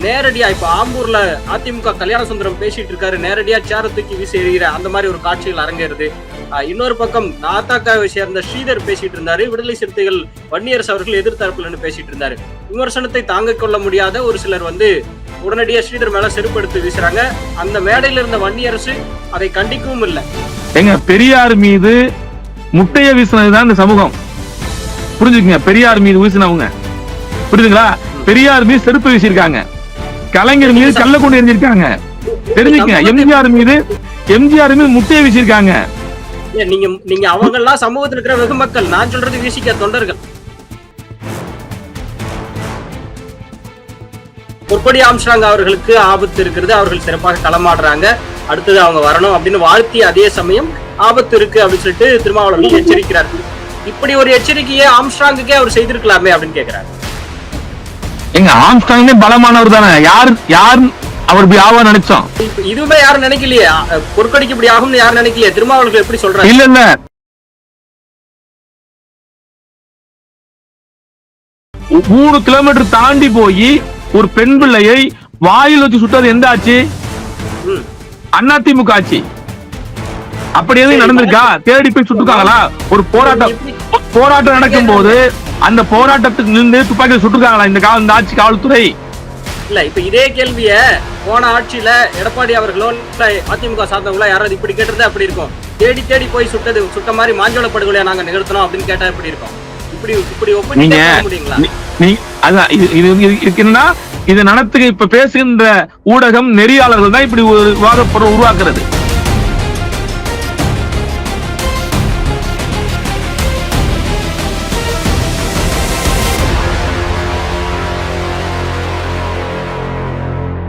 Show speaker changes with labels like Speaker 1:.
Speaker 1: நேரடியா இப்ப ஆம்பூர்ல அதிமுக கல்யாண சுந்தரம் பேசிட்டு இருக்காரு, நேரடியா சேர தூக்கி வீசி எறிகிற அந்த மாதிரி ஒரு காட்சிகள் அரங்கேறுது. இன்னொரு பக்கம் நாதாக்காவை சேர்ந்த ஸ்ரீதர் பேசிட்டு இருந்தாரு, விடுதலை சிறுத்தைகள் வன்னியரசு அவர்கள் எதிர்த்தரப்புலன்னு பேசிட்டு இருந்தாரு. விமர்சனத்தை தாங்கிக் கொள்ள முடியாத ஒரு சிலர் உடனடியா ஸ்ரீதர் மேல செருப்படுத்து வீசுறாங்க. அந்த மேடையில இருந்த வன்னியரசு அதை கண்டிக்கவும் இல்லை.
Speaker 2: எங்க பெரியார் மீது முட்டைய வீசினதுதான் இந்த சமூகம். புரிஞ்சுக்குங்க, பெரியார் மீது வீசினவங்க புரியுதுங்களா? பெரியார் மீது செருப்பு வீசியிருக்காங்க, கலைஞர் மீது கள்ள கொண்டு எரிஞ்சிருக்காங்க. தெரிஞ்சுக்கங்க, எம்ஜிஆர் மீது முட்டையை வீசியிருக்காங்க.
Speaker 1: நீங்க அவங்க எல்லாம் சமூகத்தில் இருக்கிற வெகு மக்கள், நான் சொல்றது வீசிக்க தொண்டர்கள். பொற்படி ஆம்ஸ்ட்ராங் அவர்களுக்கு ஆபத்து இருக்கிறது, அவர்கள் சிறப்பாக களமாடுறாங்க, அடுத்தது அவங்க வரணும் அப்படின்னு வாழ்த்தி, அதே சமயம் ஆபத்து இருக்கு அப்படின்னு சொல்லிட்டு திருமாவளவன் எச்சரிக்கிறார். இப்படி ஒரு எச்சரிக்கையை ஆம்ஸ்ட்ராங்குக்கே அவர் செய்திருக்கலாமே அப்படின்னு கேட்கிறார்.
Speaker 2: எங்க ஆம்ஸ்ட்ராங்கே பலமானவர் தானே, யார் அவர் இப்படி ஆவா நினைச்சோம்?
Speaker 1: இதுவுமே யாரும் நினைக்கலையே, பொற்கொடிக்கு இப்படி ஆகும்னு யாரும் நினைக்கலையே. திருமாவளவன் எப்படி சொல்றாரு?
Speaker 2: இல்ல 3 கிலோமீட்டர் தாண்டி போய் ஒரு பெண் பிள்ளையை வாயில் வச்சு சுட்டது எந்த ஆட்சி? அதிமுக ஆட்சி. அப்படி எதுவும் நடந்திருக்கா? தேடி போய் சுட்டுக்காங்களா? ஒரு போராட்டம் நடக்கும் போது அந்த போராட்டத்துக்கு நின்று துப்பாக்கியை சுட்டுருக்காங்களா இந்த ஆட்சி காவல்துறை?
Speaker 1: இல்ல, இப்ப இதே கேள்விய போன ஆட்சியில எடப்பாடி அவர்களோ அதிமுக சார்ந்தவங்களோ யாராவது இப்படி கேட்டிருந்தா அப்படி இருக்கும். தேடி போய் சுட்ட மாதிரி மாஞ்சோள படுகொலையா நாங்க நிகழ்த்தணும் அப்படின்னு கேட்டா எப்படி இருக்கும்? இப்படி ஒப்பிட்டு முடியுங்களா?
Speaker 2: இருக்குன்னா இது நடத்துக்கு இப்ப பேசுகின்ற ஊடகம் நெறியாளர்கள் தான் இப்படி ஒரு விவாத பொருள் உருவாக்குறது.